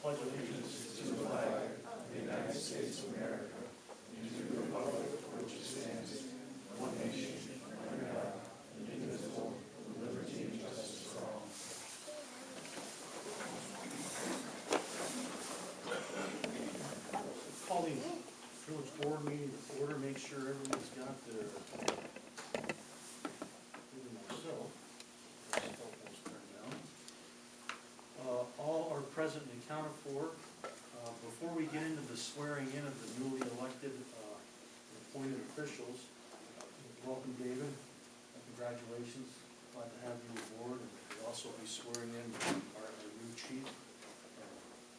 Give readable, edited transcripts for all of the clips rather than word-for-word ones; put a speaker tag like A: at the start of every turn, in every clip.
A: pledge allegiance to the flag of the United States of America and to the republic for which it stands, one nation, under God, indivisible, with liberty and justice for all. Call the village board meeting to order. Make sure everyone's got their all are present and accounted for. Before we get into the swearing in of the newly elected appointed officials, welcome David. Congratulations. Glad to have you aboard. And we'll also be swearing in our new chief,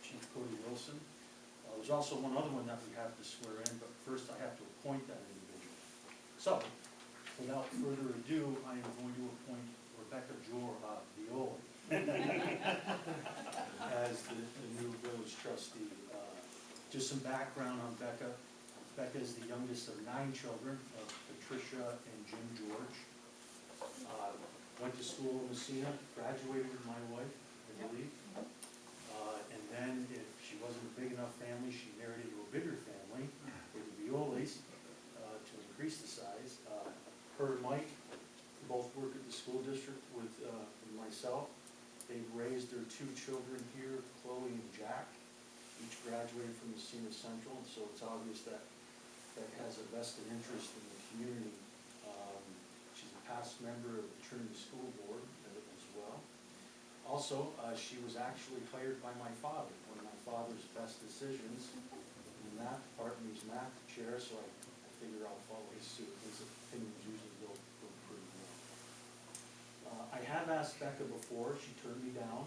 A: Chief Cody Wilson. There's also one other one that we have to swear in, but first I have to appoint that individual. So, without further ado, I am going to appoint Rebecca Violi as the new village trustee. Just some background on Becca. Becca is the youngest of 9 children of Patricia and Jim George. Went to school in Massena, graduated with my wife, I believe. And then if she wasn't a big enough family, she married into a bigger family with the Violis to increase the size. Her and Mike both work at the school district with myself. They've raised their 2 children here, Chloe and Jack. Each graduated from Massena Central, so it's obvious that has a vested interest in the community. She's a past member of the Trinity School Board as well. Also, she was actually hired by my father, one of my father's best decisions. In that department, he's math chair, so I figure I'll follow his suit. His opinions usually go pretty well. I have asked Becca before. She turned me down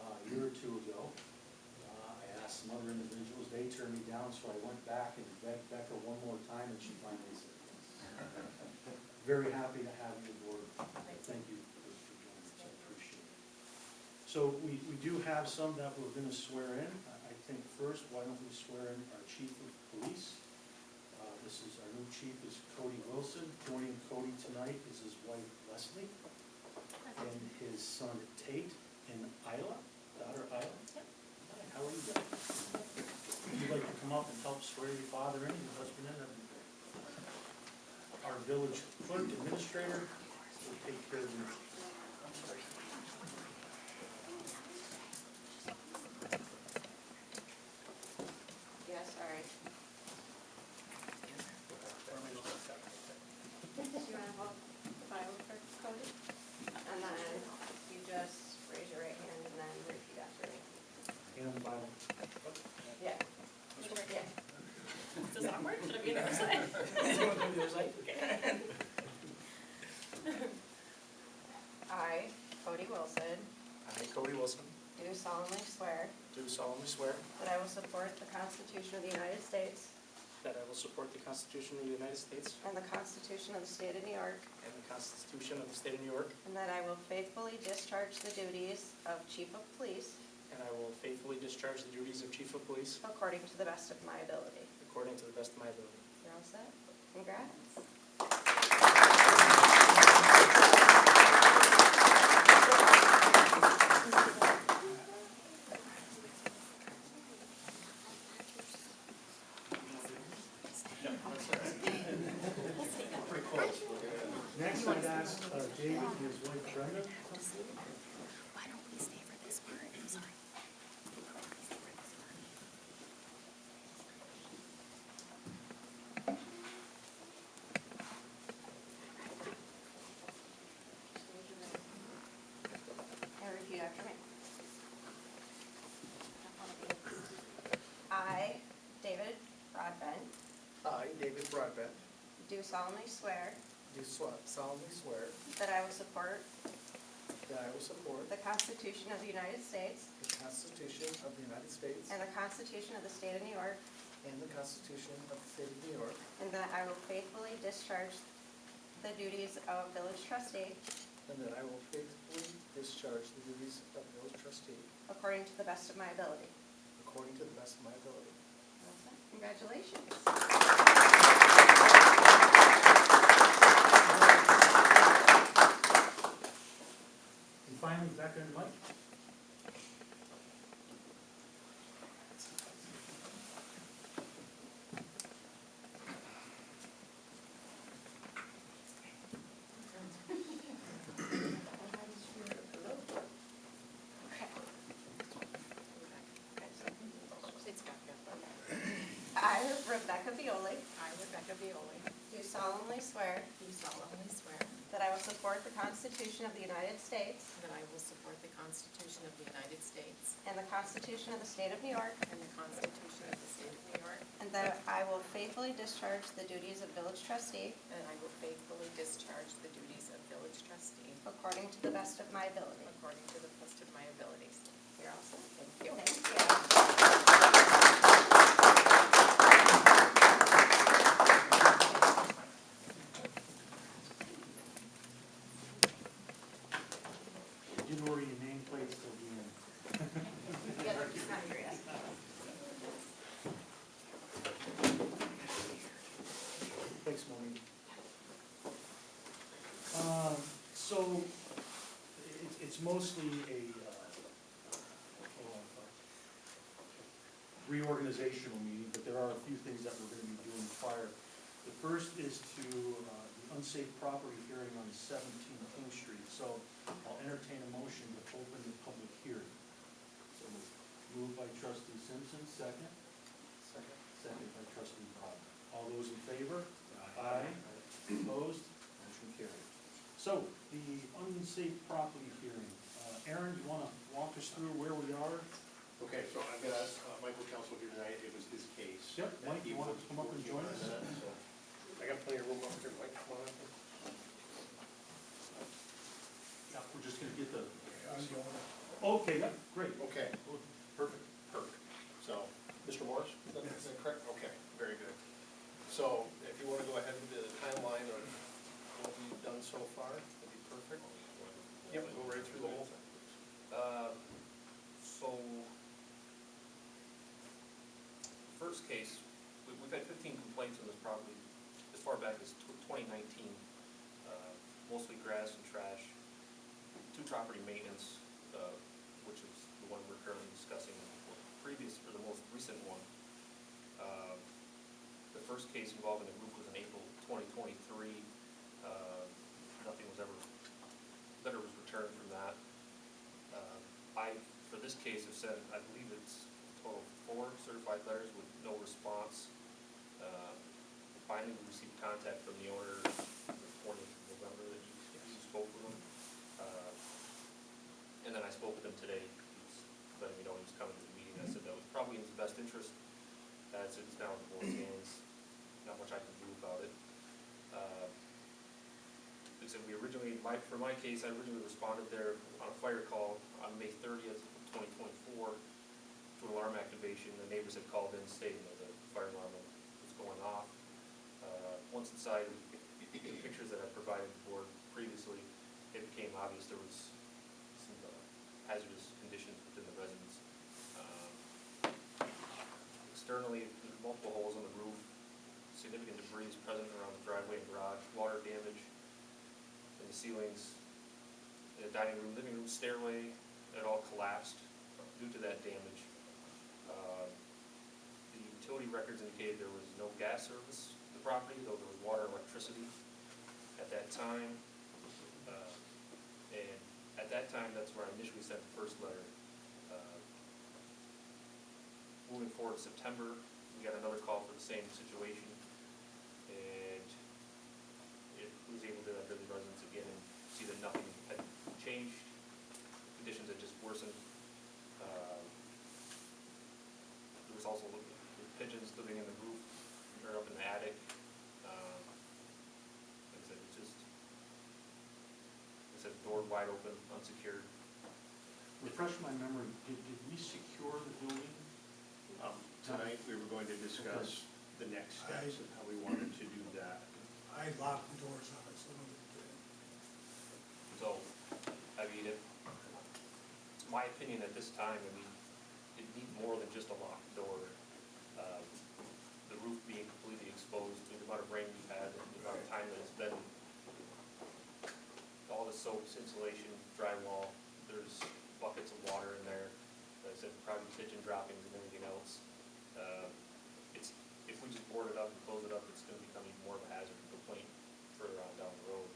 A: a year or 2 ago. I asked some other individuals. They turned me down, so I went back and begged Becca one more time, and she finally said yes. Very happy to have you aboard. Thank you for joining us. I appreciate it. So we do have some that we're going to swear in. I think first, why don't we swear in our chief of police? This is our new chief is Cody Wilson. Joining Cody tonight is his wife Leslie and his son Tate and Isla, daughter Isla. Yep. Hi, how are you doing? Would you like to come up and help swear your father in, your husband in? Our village clerk administrator will take care of you.
B: Yes, all right. Do you want to hold the Bible first, Cody? And then you just raise your right hand and then repeat after me.
A: Hand on the Bible.
B: Yeah. Yeah.
C: Does that work? Should I be on the other side?
A: You want to go to the other side?
B: I, Cody Wilson,
D: I, Cody Wilson,
B: do solemnly swear
D: do solemnly swear
B: that I will support the Constitution of the United States
D: that I will support the Constitution of the United States
B: and the Constitution of the State of New York,
D: and the Constitution of the State of New York,
B: and that I will faithfully discharge the duties of Chief of Police
D: and I will faithfully discharge the duties of Chief of Police
B: according to the best of my ability.
D: according to the best of my ability.
B: You're all set? Congrats.
A: Pretty close. Next, I'd ask David and his wife Brenda.
C: Why don't we stay for this part? I'm sorry.
B: And repeat after me. I, David Broadbent,
D: I, David Broadbent,
B: do solemnly swear
D: do solemnly swear
B: that I will support
D: that I will support
B: the Constitution of the United States
D: the Constitution of the United States
B: and the Constitution of the State of New York,
D: and the Constitution of the State of New York,
B: and that I will faithfully discharge the duties of village trustee
D: and that I will faithfully discharge the duties of village trustee
B: according to the best of my ability.
D: according to the best of my ability.
B: Congratulations.
A: And finally, Becca and Mike.
B: I, Rebecca Violi,
C: I, Rebecca Violi,
B: do solemnly swear
C: do solemnly swear
B: that I will support the Constitution of the United States
C: that I will support the Constitution of the United States
B: and the Constitution of the State of New York,
C: and the Constitution of the State of New York,
B: and that I will faithfully discharge the duties of village trustee
C: and I will faithfully discharge the duties of village trustee
B: according to the best of my ability.
C: according to the best of my abilities.
B: You're all set.
C: Thank you.
B: Thank you.
A: You didn't worry, your nameplate's still being.
B: Yeah, that's not here yet.
A: Thanks, Maureen. So, it's mostly a reorganizational meeting, but there are a few things that we're gonna be doing prior. The first is to, the unsafe property hearing on 17 King Street. So I'll entertain a motion to open the public hearing. So moved by trustee Simpson, second.
D: Second.
A: Second by trustee Cobb. All those in favor? Aye. Opposed? Motion carried. So, the unsafe property hearing. Aaron, you wanna walk us through where we are?
E: Okay, so I've got Michael Council here tonight, it was his case.
A: Yep, Mike, you wanna come up and join us?
E: I got plenty of room up here, Mike, come on up.
A: Yeah, we're just gonna get the. Okay, yeah, great.
E: Okay, perfect. So, Mr. Morris, is that correct? Okay, very good. So, if you wanna go ahead with the timeline of what we've done so far, that'd be perfect. Yep, go right through the whole thing.
F: So, first case, we've had 15 complaints on this property as far back as 2019. Mostly grass and trash. 2 property maintenance, which is the one we're currently discussing, or the most recent one. The first case involving the group was in April 2023. Nothing was ever, letter was returned from that. For this case, have sent, I believe it's a total of 4 certified letters with no response. Finally, we received contact from the owner the 20th of November that you spoke with him. And then I spoke with him today. He's letting me know he was coming to the meeting. I said that was probably in his best interest, as it's now in the board's hands. Not much I can do about it. Like I said, for my case, I originally responded there on a fire call on May 30th, 2024, to an alarm activation. The neighbors had called in stating that the fire alarm was going off. Once inside, the pictures that I provided the board previously, it became obvious there was some hazardous conditions within the residence. Externally, there's multiple holes on the roof, significant debris is present around the driveway and garage, water damage in the ceilings, the dining room, living room, stairway, it all collapsed due to that damage. The utility records indicated there was no gas service to the property, though there was water and electricity at that time. And at that time, that's where I initially sent the first letter. Moving forward to September, we got another call for the same situation, and it was able to enter the residence again and see that nothing had changed. Conditions had just worsened. There was also pigeons living in the roof or up in the attic. Like I said, it's just, door wide open, unsecured.
A: Refresh my memory, did we secure the building?
E: Tonight, we were going to discuss the next steps and how we wanted to do that.
G: I locked the doors on it, so nobody could.
F: So, I mean, it's my opinion at this time, I mean, it needs more than just a locked door. The roof being completely exposed, the amount of rain we've had, and the amount of time that it's been, all the soaps, insulation, drywall, there's buckets of water in there. Like I said, probably pigeon droppings and everything else. If we just board it up and close it up, it's gonna become even more of a hazard and complaint further on down the road.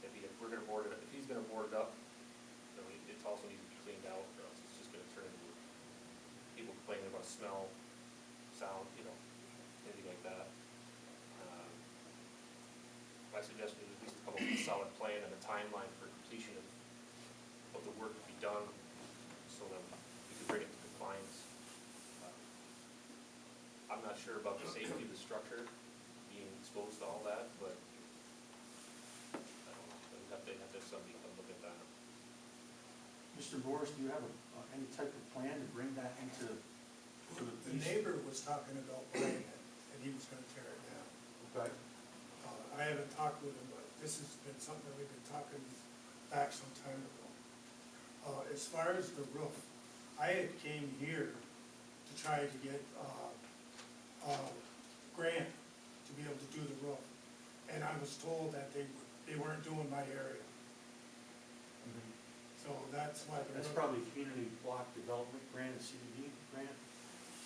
F: If we're gonna board it, if he's gonna board it up, it also needs to be cleaned out, or else it's just gonna turn into people complaining about smell, that. My suggestion is at least come up with a solid plan and a timeline for completion of the work to be done, so that we can bring it to compliance. I'm not sure about the safety of the structure being exposed to all that, but I don't know, they'd have to have somebody come look at that.
A: Mr. Morris, do you have any type of plan to bring that into
G: The neighbor was talking about buying it, and he was gonna tear it down.
A: Okay.
G: I haven't talked with him, but this has been something that we've been talking back some time ago. As far as the roof, I had came here to try to get, grant to be able to do the roof. And I was told that they weren't doing my area, so that's why the
A: That's
G: roof.
A: probably community block development grant, a CDD grant.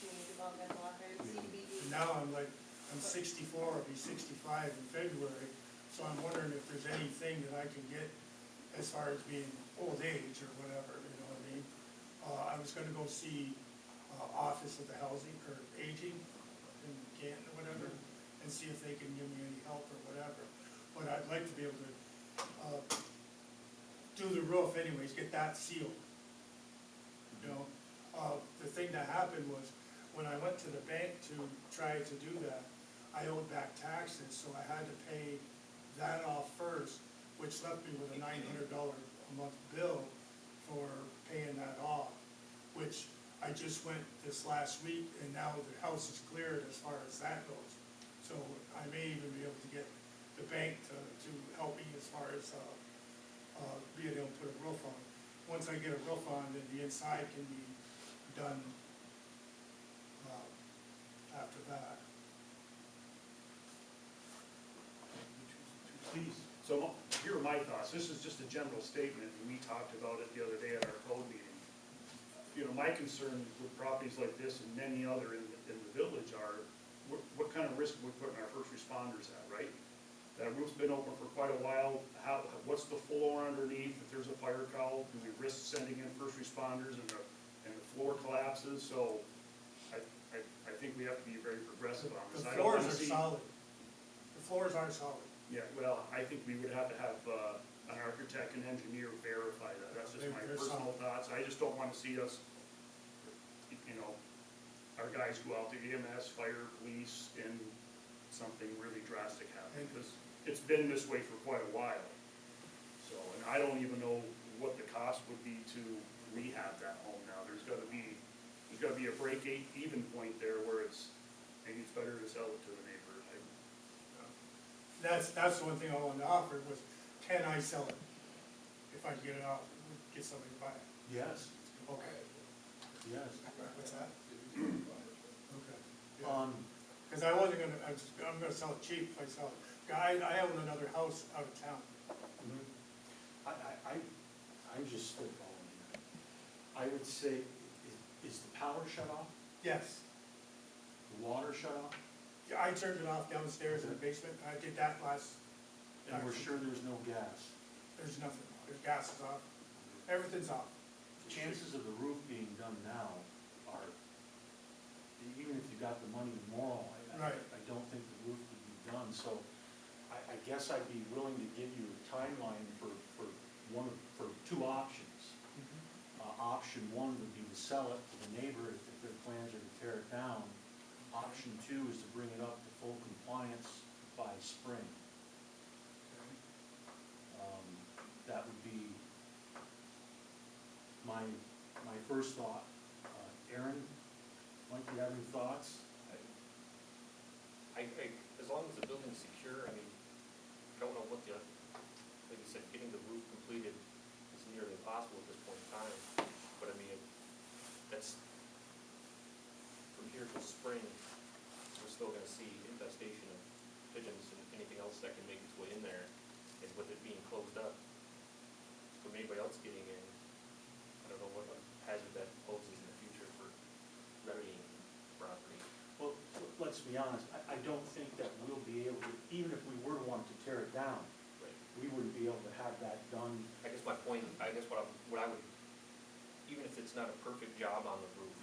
B: Community development block grant, CDBG.
G: And now I'm 64, I'll be 65 in February, so I'm wondering if there's anything that I can get as far as being old age or whatever, you know what I mean? I was gonna go see, Office of the Housing or Aging in Canton or whatever, and see if they can give me any help or whatever. But I'd like to be able to, do the roof anyways, get that sealed. You know, the thing that happened was, when I went to the bank to try to do that, I owed back taxes, so I had to pay that off first, which left me with a $900 a month bill for paying that off, which I just went this last week, and now the house is cleared as far as that goes. So I may even be able to get the bank to help me as far as, being able to put a roof on. Once I get a roof on, then the inside can be done, after that.
A: Please.
H: So here are my thoughts. This is just a general statement, and we talked about it the other day at our code meeting. You know, my concern with properties like this and many other in the village are, what kind of risk we're putting our first responders at, right? That roof's been open for quite a while. What's the floor underneath? If there's a fire call, do we risk sending in first responders and the floor collapses? So I think we have to be very progressive on this.
G: The
H: I don't
G: floors
H: wanna
G: are
H: see-
G: solid. The floors are solid.
H: Yeah, well, I think we would have to have an architect and engineer verify that. That's just my
G: They're
H: personal
G: solid.
H: thoughts. I just don't want to see us, you know, our guys go out to EMS, fire, police, and something really drastic happen. Because it's been this way for quite a while. So, and I don't even know what the cost would be to rehab that home now. There's gotta be a break-even point there where maybe it's better to sell it to the neighbor.
G: That's the one thing I wanted to offer was, can I sell it? If I get it off, get somebody to buy it.
A: Yes,
G: Okay.
A: yes.
G: What's that? Okay. Yeah. Cause I wasn't gonna, I'm gonna sell it cheap if I sell it. I own another house out of town.
A: I'm just spitballing here. I would say, is the power shut off?
G: Yes.
A: The water shut off?
G: Yeah, I turned it off downstairs in the basement. I did that last,
A: And we're sure there's no gas?
G: there's nothing. There's gas is off. Everything's off.
A: Chances of the roof being done now are, even if you got the money tomorrow,
G: Right.
A: I don't think the roof would be done. So I guess I'd be willing to give you a timeline for two options. Option one would be to sell it to the neighbor if their plans are to tear it down. Option two is to bring it up to full compliance by spring. That would be my first thought. Aaron, Mike, do you have any thoughts?
F: As long as the building's secure, I mean, I don't know what like you said, getting the roof completed is nearly impossible at this point in time. But I mean, that's, from here till spring, we're still gonna see infestation of pigeons and anything else that can make its way in there. And with it being closed up, from anybody else getting in, I don't know what hazard that poses in the future for remedying property.
A: Well, let's be honest, I don't think that we'll be able to, even if we were to want to tear it down,
F: Right.
A: we wouldn't be able to have that done.
F: I guess my point, what I would, even if it's not a perfect job on the roof,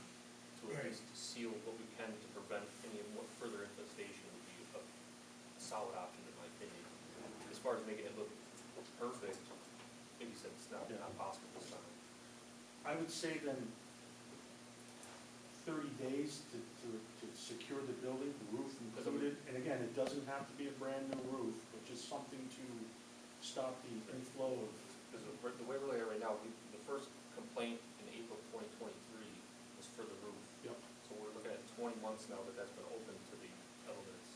F: to to at least seal what we can to prevent any more further infestation would be a solid option in my opinion. As far as making it look perfect, maybe you said it's not possible this time.
A: I would say then 30 days to secure the building, the roof included. And again, it doesn't have to be a brand new roof, but just something to stop the inflow of.
F: Because the way we're looking at it right now, the first complaint in April 2023 was for the roof.
A: Yep.
F: So we're looking at 20 months now that that's been open to the elements.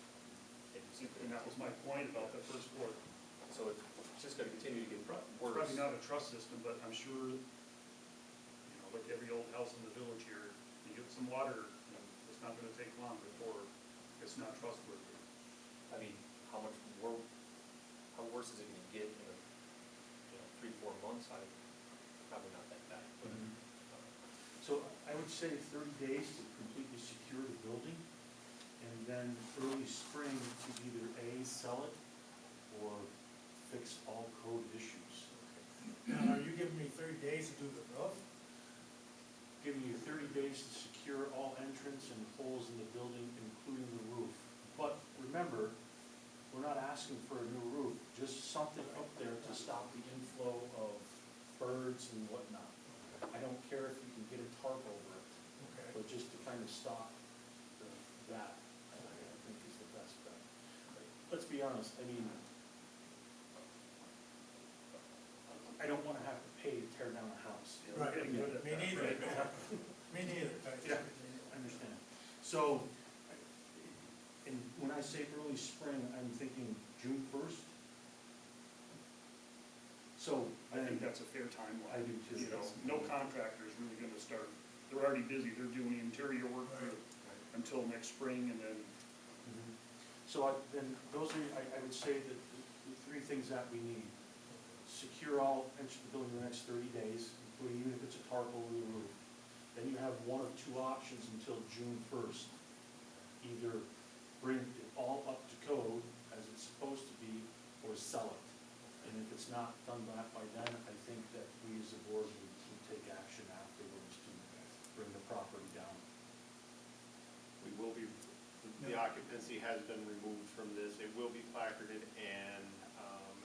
H: And that was my point about the first floor.
F: So it's just gonna continue to get
H: It's
F: worse.
H: probably not a truss system, but I'm sure, you know, like every old house in the village here, you get some water, you know, it's not gonna take long before it's not trustworthy.
F: I mean, how much more, how worse is it gonna get in a, 3-4 months? Probably not that bad, but,
A: So I would say 30 days to completely secure the building, and then early spring to either A, sell it, or fix all code issues.
G: Now, are you giving me 30 days to do the roof?
A: Giving you 30 days to secure all entrance and holes in the building, including the roof. But remember, we're not asking for a new roof, just something up there to stop the inflow of birds and whatnot. I don't care if you can get a tarp over it,
G: Okay.
A: but just to kind of stop that, I think is the best bet. Let's be honest, I mean, I don't want to have to pay to tear down a house.
G: Right,
H: Getting good at
G: me
H: that,
G: neither.
H: right?
G: Me neither.
A: Yeah. I understand. So, and when I say early spring, I'm thinking June 1st. So,
H: I think
A: then,
H: that's a fair timeline.
A: I do too.
H: You know, no contractor is really gonna start, they're already busy, they're doing interior work until next spring, and then,
A: Mhm. So then, those are, I would say that the three things that we need. Secure all entry to the building in the next 30 days, including even if it's a tarp over the roof. Then you have one of two options until June 1st. Either bring it all up to code as it's supposed to be, or sell it. And if it's not done by then, I think that we as a board would take action afterwards to bring the property down.
E: We will be, the occupancy has been removed from this, it will be placarded, and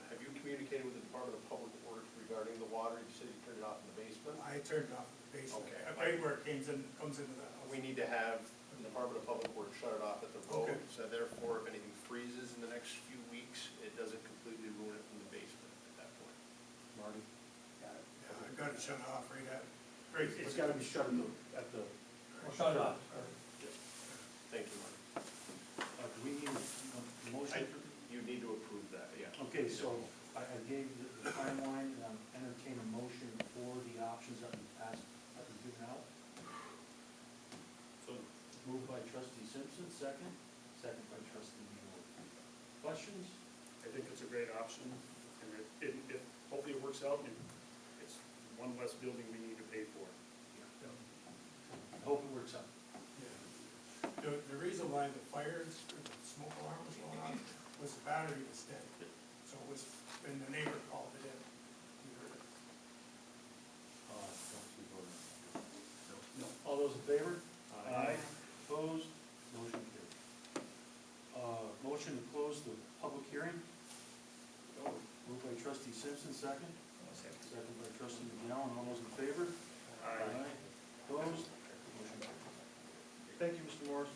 E: have you communicated with the Department of Public Works regarding the water? You said you turned it off in the basement?
G: I turned it off the basement.
E: Okay.
G: Everywhere it comes into the house.
E: We need to have the Department of Public Works shut it off at the road,
G: Okay.
E: so therefore, if anything freezes in the next few weeks, it doesn't completely ruin it from the basement at that point.
A: Marty?
G: Yeah, I got it shut off right.
A: It's gotta be shut at the.
G: Shut it off.
E: Thank you, Marty.
A: Do we need a motion?
E: You need to approve that, yeah.
A: Okay, so I gave the timeline, and I'm entertaining a motion for the options that we passed, that we've given out.
F: So,
A: Moved by trustee Simpson, second by trustee Neal. Questions?
H: I think it's a great option, and it hopefully it works out, and it's one less building we need to pay for.
A: I hope it works out.
G: The reason why the fire and smoke alarm was going on was the battery was dead. So it was, and the neighbor called it in. We heard it.
A: No. All those in favor?
H: Aye.
A: Opposed? Motion carried. Motion to close the public hearing. Moved by trustee Simpson, second. Second by trustee McGowan. All those in favor?
H: Aye.
A: Opposed? Motion carried. Thank you, Mr. Morris.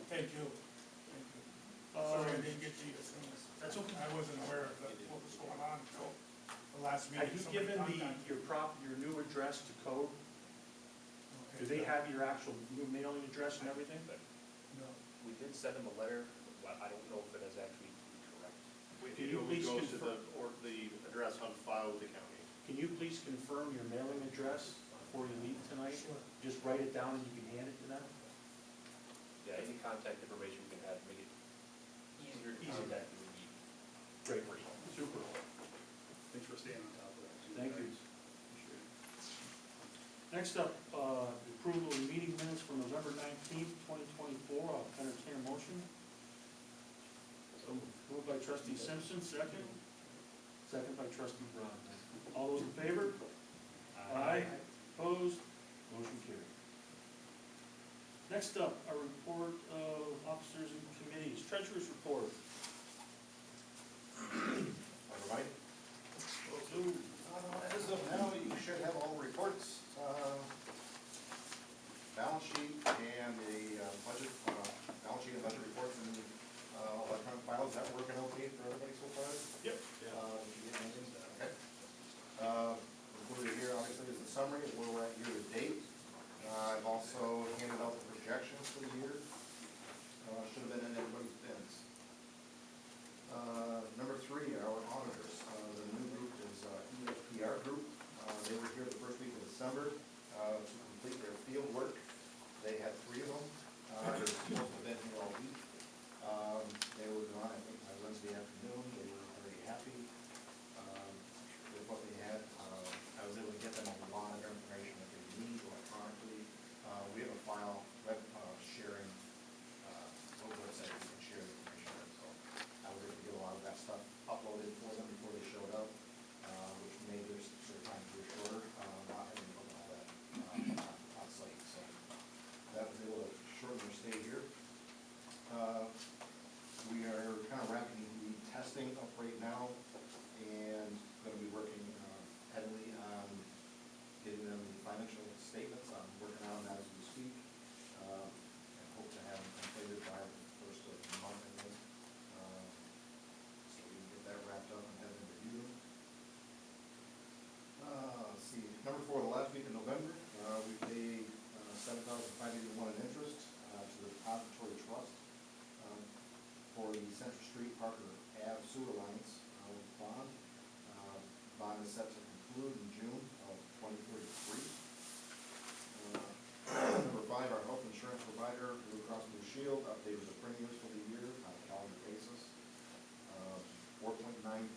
G: Thank you. Thank you. Sorry I didn't get to you as soon as.
A: That's okay.
G: I wasn't aware of what was going on until the last meeting.
A: Have you
G: Somebody
A: given
G: contacted
A: your new address to code?
G: me.
A: Do they have your actual new mailing address and everything?
G: No.
F: we did send them a letter, but I don't know if it is actually correct.
A: Can you please
E: It goes to
A: confirm-
E: the address on file with the county.
A: Can you please confirm your mailing address before you leave tonight?
G: Sure.
A: Just write it down and you can hand it to them?
F: Yeah, any contact information we can have, make it easier to
A: Easy.
F: contact you would be
A: Great. Super.
H: Thanks for staying on top of that. too,
A: Thank you.
H: guys. Appreciate it.
A: Next up, approval of meeting minutes from November 19th, 2024. I'll entertain a motion. Moved by trustee Simpson, second. Second by trustee Brown. All those in favor? Aye. Opposed? Motion carried. Next up, our report of officers and committees, treasurer's report.
I: Everybody? As of now, you should have all reports, balance sheet and a budget, balance sheet and budget reports and electronic files. Is that working okay for everybody so far?
A: Yep.
I: Did you get anything? Okay. Included here obviously is the summary of where we're at year to date. I've also handed out the projections for the year. Should have been in everybody's bins. Number three, our auditors. The new group is ESPR Group. They were here the first week of December to complete their field work. They had 3 of them. They were supposed to have been here all week. They were gone, I think, by Wednesday afternoon. They were very happy with what they had. I was able to get them a lot of information that they need electronically. We have a file, web sharing, website we can share the information on. So I was able to get a lot of that stuff uploaded for them before they showed up, which made their sort of time here shorter, not having to put all that on site. So that was able to shorten their stay here. We are kind of wrapping the testing up right now and going to be working heavily on getting them the financial statements. I'm working on that as we speak, and hope to have them completed by the first of the month. So we can get that wrapped up and have them review them. Let's see, number 4, the last week of November, we paid $7,581 in interest to the depository trust for the Central Street Parker Ave sewer lines bond. Bond is set to conclude in June of 2033. Number 5, our health insurance provider, Blue Cross Blue Shield, updated the premiums for the year on a calendar basis. 4.94%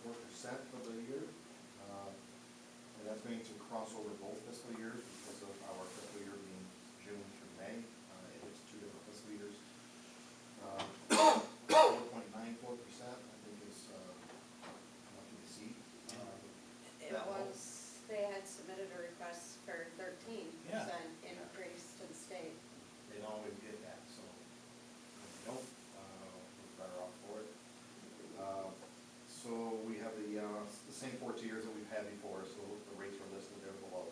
I: for the year. And that's going to cross over both fiscal years because of our fiscal year being June through May. It is 2 different fiscal years. 4.94%, I think is lucky to see.
B: It was, they had submitted a request for 13% increase to the state.
I: They don't always get that, so when they don't, we're better off for it. So we have the same 4 tiers that we've had before, so the rates are listed there below.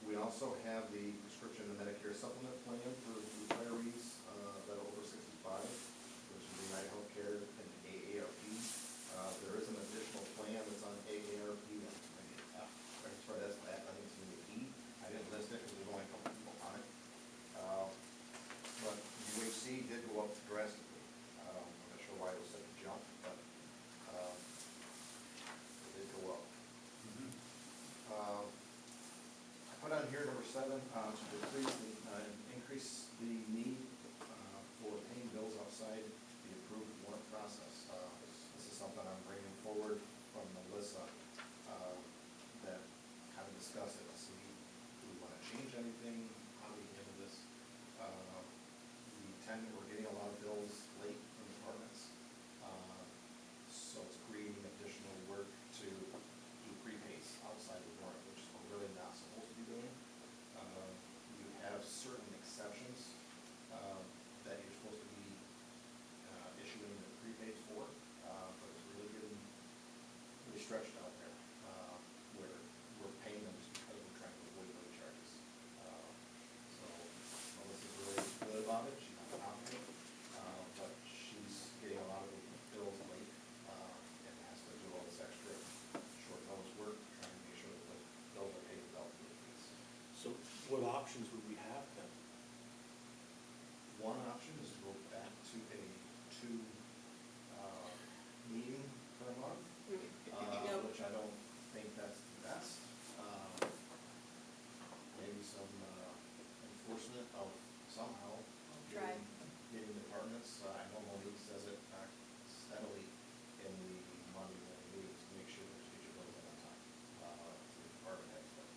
I: We also have the prescription and Medicare supplement plan for retirees that are over 65, which is United Healthcare and AARP. There is an additional plan that's on AARP, that's maybe an F, or that's that, I think it's maybe E. I didn't list it because there's only a couple people on it. But UHC did go up drastically. I'm not sure why it was such a jump, but it did go up. I put on here number 7 to increase the need for paying bills outside the approved warrant process. This is something I'm bringing forward from Melissa that kind of discuss it to see do we want to change anything, how do we handle this. We're getting a lot of bills late from departments, so it's creating additional work to do prepays outside the warrant, which we're really not supposed to be doing. You have certain exceptions that you're supposed to be issuing the prepays for, but it's really getting really stretched out there, where we're paying them just because we're trying to avoid late charges. So Melissa's really good about it. She's not confident, but she's getting a lot of the bills late and has to do all this extra short notice work, trying to make sure that the bills are paid without late fees.
A: So what options would we have then?
I: One option is to go back to a 2 meeting per month,
B: Nope.
I: which I don't think that's the best. Maybe some enforcement of somehow
B: Try.
I: getting departments. I know Monique says it steadily in the Monday morning meetings to make sure that you get your bills in on time to the department heads. But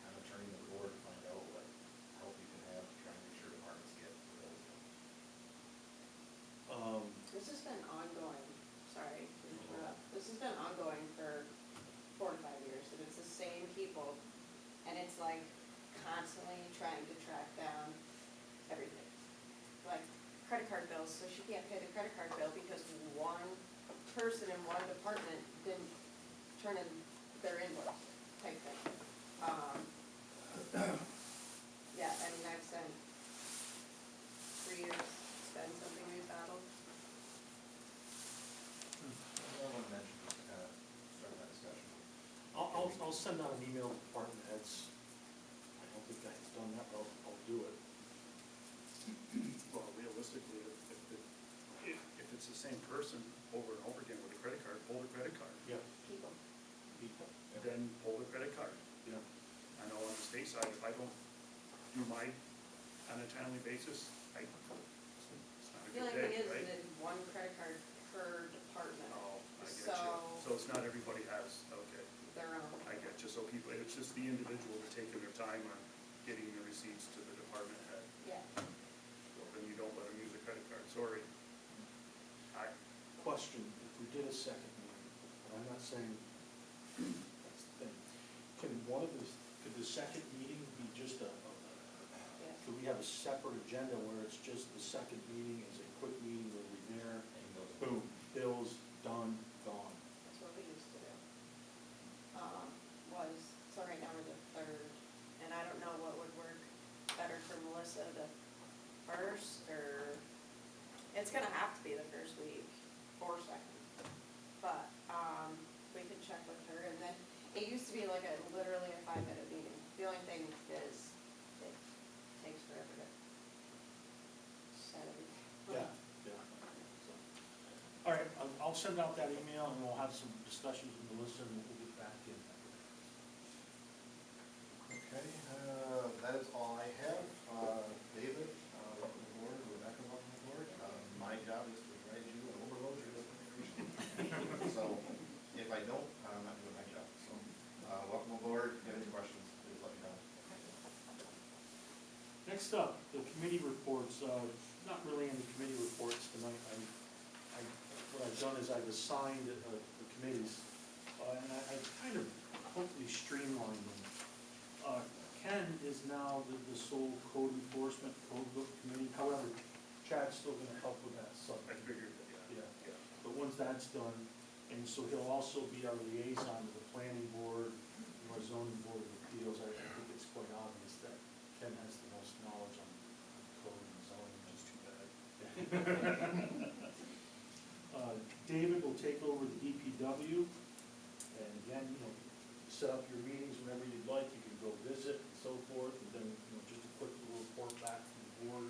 I: kind of turning the board to find out what help you can have to try and make sure departments
B: can't pay the credit card bill because one person in one department didn't turn in their invoice type thing. Yeah, I mean, I've spent 3 years, it's been something we've battled.
I: I want to mention, start that discussion.
A: I'll send out an email to department heads. I don't think I've done that, but I'll do it.
H: Well, realistically, if it's the same person over and over again with a credit card, pull the credit card.
A: Yeah.
B: People.
A: People.
H: Then pull the credit card.
A: Yeah.
H: I know on the state side, if I don't do mine on a timely basis, it's not a
B: The
H: good
B: only thing
H: day,
B: is,
H: right?
B: that one credit card per department,
H: Oh, I get
B: so
H: you. So it's not everybody has, okay,
B: their own.
H: I get you. So people, it's just the individual taking their time on getting the receipts to the department head.
B: Yeah.
H: So then you don't let them use a credit card, sorry.
A: Question, if we did a second meeting, and I'm not saying that's the thing, could the second meeting be just
B: Yeah.
A: could we have a separate agenda where it's just the second meeting is a quick meeting where we're there, boom, bills, done, gone?
B: That's what we used to do. So right now we're the third, and I don't know what would work better for Melissa, the first, or, it's gonna have to be the first week, or second. But, we can check with her, and then, it used to be like literally a 5-minute meeting. The only thing is, it takes forever to set everything.
A: Yeah. So, all right, I'll send out that email and we'll have some discussions with Melissa and we'll get back in.
I: Okay, that is all I have. David, welcome aboard, Rebecca, welcome aboard. My job is to provide you and overload you with information. So if I don't, I'm not doing my job. So welcome aboard, if you have any questions, please let me know.
A: Next up, the committee reports, not really any committee reports tonight. What I've done is I've assigned the committees, and I kind of hopefully streamlined them. Ken is now the sole code enforcement, code book committee, however, Chad's still gonna help with that
H: I
A: subject.
H: figured that, yeah.
A: Yeah, but once that's done, and so he'll also be our liaison to the planning board, our zoning board of appeals. I think it's quite obvious that Ken has the most knowledge on code and zoning.
H: Just too bad.
A: David will take over the DPW, and again, set up your meetings whenever you'd like, you can go visit and so forth, and then, just a quick little report back from the board.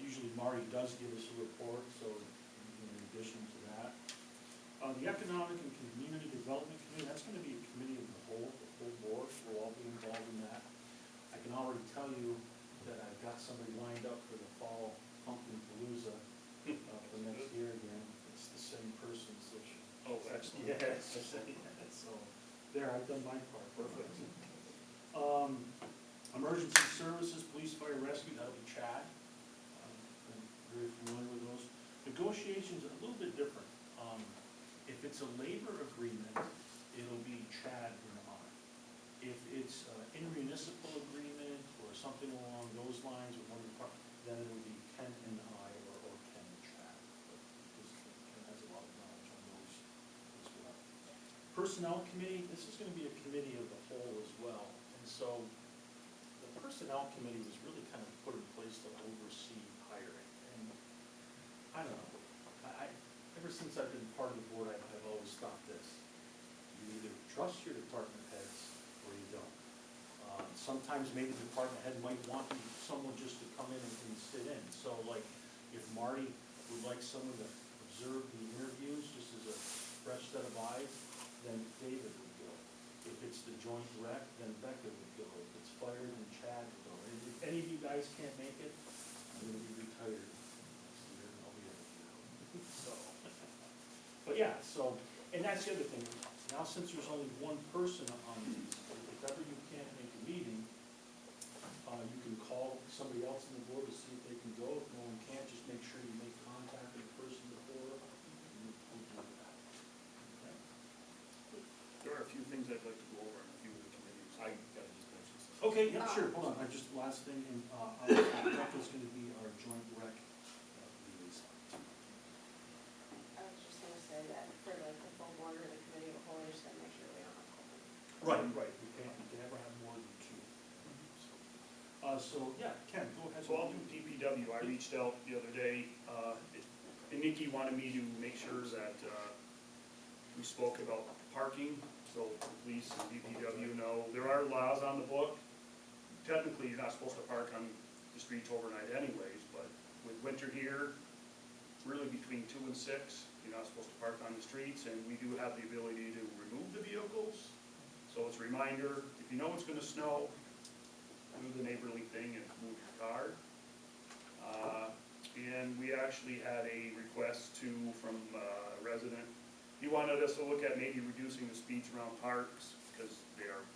A: Usually Marty does give us a report, so in addition to that. The Economic and Community Development Committee, that's gonna be a committee of the whole board, we'll all be involved in that. I can already tell you that I've got somebody lined up for the fall pumpkin palooza, for next year again. It's the same person, so she.
H: Oh, excellent.
A: Yes, so, there, I've done my part, perfect. Emergency Services, Police, Fire, Rescue, that'll be Chad. I'm very familiar with those. Negotiations are a little bit different. If it's a labor agreement, it'll be Chad and I. If it's in municipal agreement or something along those lines with one department, then it'll be Ken and I or Ken and Chad. Because Ken has a lot of knowledge on those as well. Personnel Committee, this is gonna be a committee of the whole as well. And so the Personnel Committee was really kind of put in place to oversee hiring. And I don't know, ever since I've been part of the board, I've always thought this. You either trust your department heads or you don't. Sometimes maybe the department head might want someone just to come in and sit in. So like, if Marty would like someone to observe the interviews, just as a fresh set of eyes, then David would go. If it's the joint rec, then Becca would go. If it's fire, then Chad would go. And if any of you guys can't make it, I'm gonna be retired next year, and I'll be able to. So, but yeah, so, and that's the other thing. Now, since there's only one person on these, if ever you can't make a meeting, you can call somebody else on the board to see if they can go. If no one can't, just make sure you make contact with the person before. And we'll do that. Okay?
H: There are a few things I'd like to go over on a few of the committees. I gotta just mention something.
A: Okay, yeah, sure, hold on, I just, last thing, and, Becca's gonna be our joint rec liaison. Right, you can never have more than two. So, yeah, Ken, go ahead.
H: So I'll do DPW. I reached out the other day, and Nikki wanted me to make sure that, we spoke about parking, so police and DPW know. There are laws on the book. Technically, you're not supposed to park on the streets overnight anyways, but with winter here, really between 2 and 6, you're not supposed to park on the streets, and we do have the ability to remove the vehicles. So it's a reminder, if you know it's gonna snow, do the neighborly thing and move your car. And we actually had a request from a resident. He wanted us to look at maybe reducing the speeds around parks, because they are,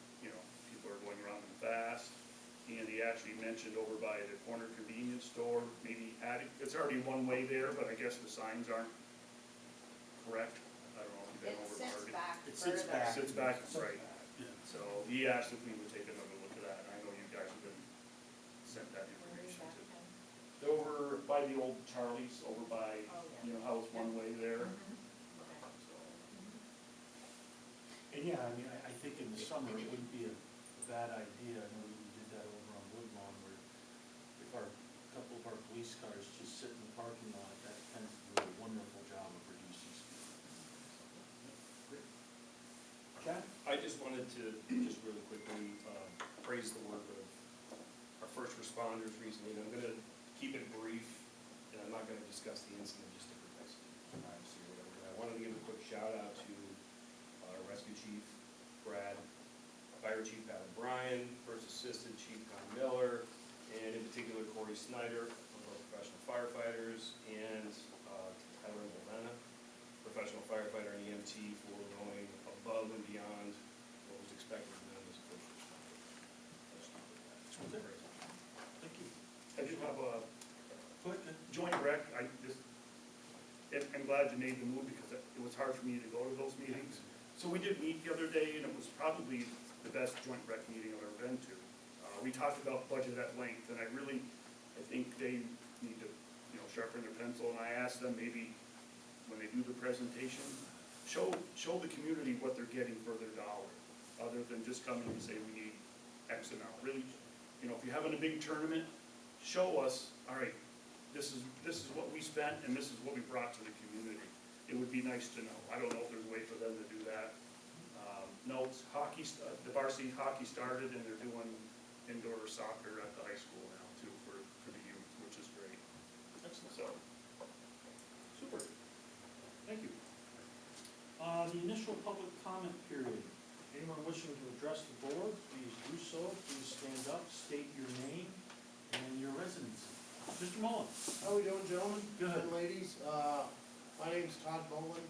H: people are going around them fast. And he actually mentioned over by the corner convenience store, maybe adding, it's already one way there, but I guess the signs aren't correct. I don't know if you've been
B: It
H: over
B: sits
H: Market.
B: back
A: It sits
B: further.
A: back.
H: Sits back, right.
A: Yeah.
H: So he asked if we would take another look at that, and I know you guys have been sent that
B: Where is
H: information
B: that
H: to.
B: then?
H: Over by the old Charlie's, over by,
B: Oh, yeah.
H: how it's one way there.
B: Okay.
A: And yeah, I mean, I think in the summer, it wouldn't be a bad idea, I know we did that over on Woodlawn, where if a couple of our police cars just sit in the parking lot, that tends to do a wonderful job of reducing speed. Chad?
F: I just wanted to, just really quickly, praise the work of our first responders recently. And I'm gonna keep it brief, and I'm not gonna discuss the incident just to protect privacy or whatever. But I wanted to give a quick shout out to our rescue chief, Brad, Fire Chief Pat O'Brien, First Assistant Chief Con Miller, and in particular Corey Snyder, one of our professional firefighters, and Tyler Massena, professional firefighter and EMT, for going above and beyond what was expected of them as a first responder.
A: Okay. Thank you.
H: I do have a
A: Go ahead, Ken.
H: joint rec, I'm glad you made the move, because it was hard for me to go to those meetings. So we did meet the other day, and it was probably the best joint rec meeting I've ever been to. We talked about budget at length, and I think they need to, sharpen their pencil, and I asked them maybe when they do the presentation, show the community what they're getting for their dollar, other than just coming and say we need X amount. Really, if you're having a big tournament, show us, all right, this is what we spent and this is what we brought to the community. It would be nice to know. I don't know if there's a way for them to do that. Notes, the varsity hockey started, and they're doing indoor soccer at the high school now too for the youth, which is great.
A: Excellent.
H: So, super. Thank you.
A: The initial public comment period. Anyone wishing to address the board, please do so. Please stand up, state your name and your residency. Mr. Mullen?
J: How we doing, gentlemen?
A: Good.
J: And ladies, my name's Todd Bowen.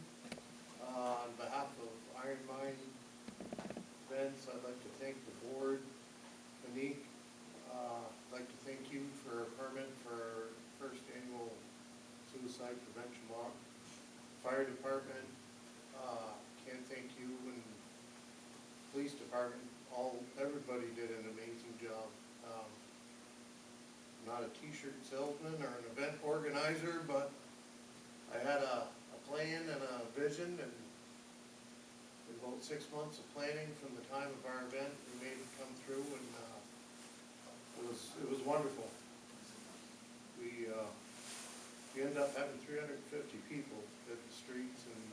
J: On behalf of Iron Mine Events, I'd like to thank the board. Monique, I'd like to thank you for a permit for first annual suicide prevention walk. Fire department, can't thank you, and police department, everybody did an amazing job. Not a t-shirt salesman or an event organizer, but I had a plan and a vision, and about 6 months of planning from the time of our event, we made it come through, and it was wonderful. We ended up having 350 people hit the streets, and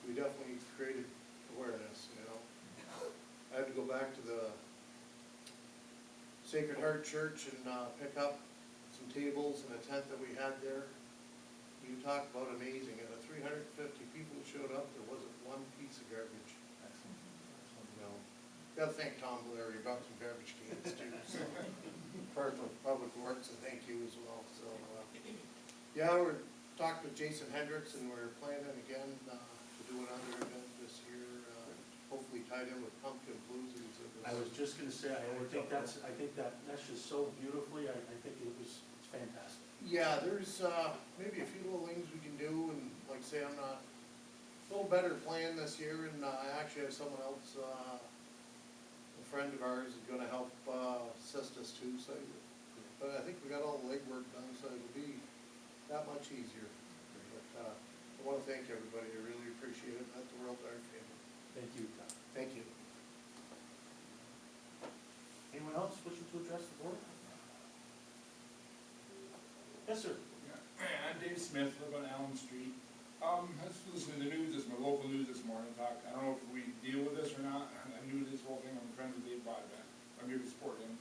J: we definitely created awareness, I had to go back to the Sacred Heart Church and pick up some tables and a tent that we had there. You talk about amazing, and the 350 people who showed up, there wasn't one piece of garbage. Gotta thank Tom Blair, he brought some garbage cans too, so, part of Public Works, and thank you as well, so, yeah, we're talking with Jason Hendricks, and we're planning again, to do another event this year, hopefully tied in with Pumpkin Blues.
A: I was just gonna say, I think that's just so beautifully, I think it's fantastic.
J: Yeah, there's, maybe a few little things we can do, and like I say, I'm not, a little better plan this year, and I actually have someone else, a friend of ours is gonna help, assist us too, so, but I think we got all the legwork done, so it'll be that much easier. But, I wanna thank everybody, I really appreciate it, let the world our family.
A: Thank you, Todd.
J: Thank you.
A: Yes, sir.
K: Yeah, I'm Dave Smith, live on Allen Street. I was listening to the news, my local news this morning, I don't know if we deal with this or not, I knew this whole thing, I'm friends with Dave Bodman, I'm here to support him.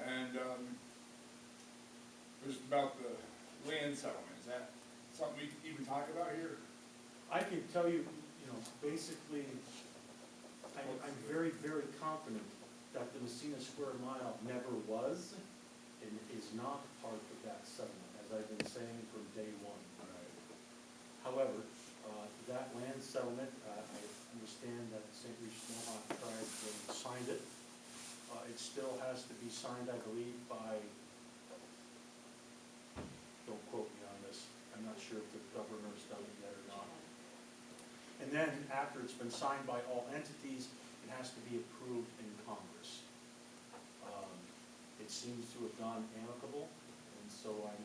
K: And, it was about the land settlement, is that something we can even talk about here?
A: I can tell you, you know, basically, I'm very, very confident that the Massena Square Mile never was and is not part of that settlement, as I've been saying from day one. However, that land settlement, I understand that the St. Regis Mohawk tribe signed it. It still has to be signed, I believe, by, don't quote me on this, I'm not sure if the governor's done it yet or not. And then, after it's been signed by all entities, it has to be approved in Congress. It seems to have gone amicable, and so I'm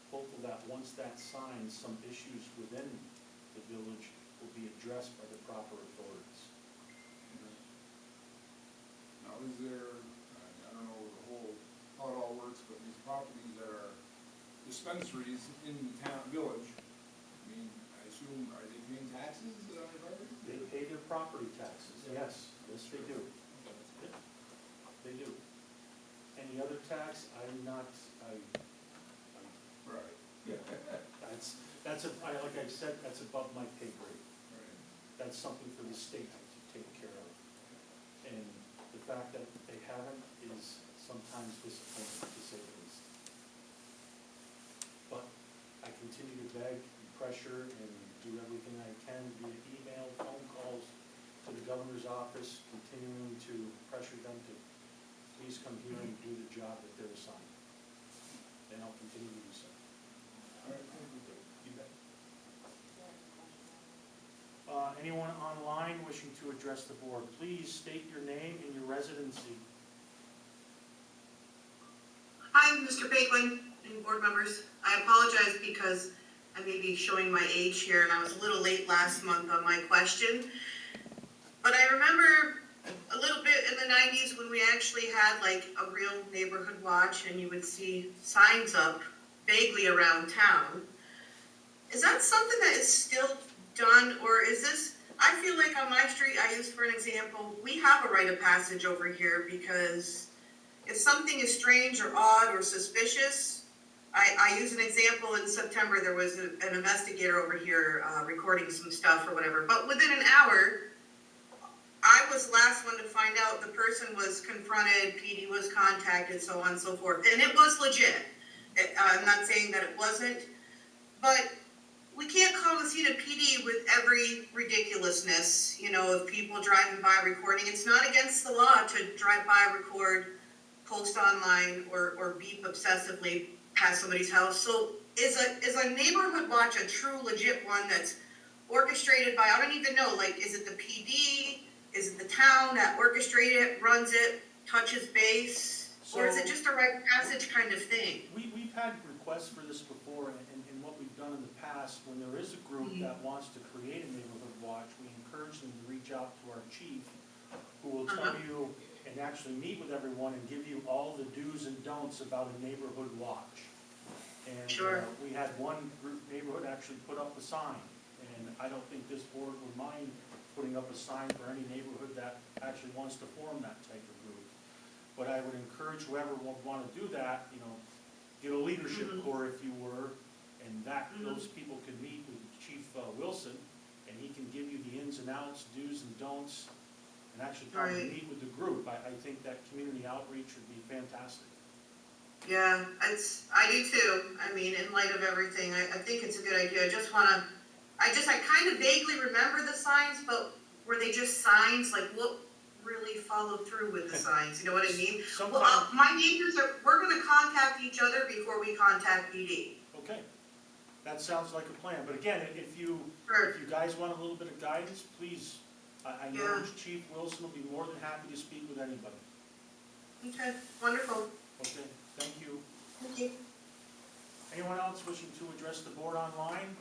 A: hopeful that once that's signed, some issues within the village will be addressed by the proper authorities.
K: Now, is there, I don't know the whole, how it all works, but these properties that are dispensaries in the town, village, I mean, I assume, are they paying taxes on their property?
A: They pay their property taxes, yes, yes they do. Yeah, they do. Any other tax, I'm not,
K: Right.
A: like I said, that's above my pay grade.
K: Right.
A: That's something for the state to take care of. And the fact that they haven't is sometimes disappointing, to say the least. But I continue to beg and pressure and do everything I can via email, phone calls to the governor's office, continuing to pressure them to please come here and do the job that they're assigned. And I'll continue to do so.
K: All right, thank you.
A: You bet. Anyone online wishing to address the board, please state your name and your residency.
L: Hi, Mr. Bakeland and board members. I apologize because I may be showing my age here and I was a little late last month on my question. But I remember a little bit in the 90s when we actually had like a real neighborhood watch and you would see signs up vaguely around town. Is that something that is still done, or is this, I feel like on my street, I use for an example, we have a rite of passage over here because if something is strange or odd or suspicious, I use an example in September, there was an investigator over here recording some stuff or whatever, but within an hour, I was the last one to find out the person was confronted, PD was contacted, so on and so forth, and it was legit. I'm not saying that it wasn't, but we can't call Massena PD with every ridiculousness, you know, of people driving by recording. It's not against the law to drive by, record, post online, or beep obsessively past somebody's house. So is a neighborhood watch a true legit one that's orchestrated by, I don't even know, like, is it the PD? Is it the town that orchestrated it, runs it, touches base? Or is it just a rite of passage kind of thing?
A: We've had requests for this before, and what we've done in the past, when there is a group that wants to create a neighborhood watch, we encourage them to reach out to our chief, who will tell you and actually meet with everyone and give you all the do's and don'ts about a neighborhood watch. And we had one group neighborhood actually put up a sign, and I don't think this board would mind putting up a sign for any neighborhood that actually wants to form that type of group. But I would encourage whoever would want to do that, you know, get a leadership core, if you were, and that those people could meet with Chief Wilson, and he can give you the ins and outs, do's and don'ts, and actually probably meet with the group. I think that community outreach would be fantastic.
L: Yeah, I do too. I mean, in light of everything, I think it's a good idea. I kind of vaguely remember the signs, but were they just signs? Like, what really followed through with the signs? You know what I mean? Well, my neighbors we're going to contact each other before we contact PD.
A: Okay, that sounds like a plan. But again, if you guys want a little bit of guidance, please, I know Chief Wilson will be more than happy to speak with anybody.
L: Okay, wonderful.
A: Okay, thank you.
L: Thank you.
A: Anyone else wishing to address the board online?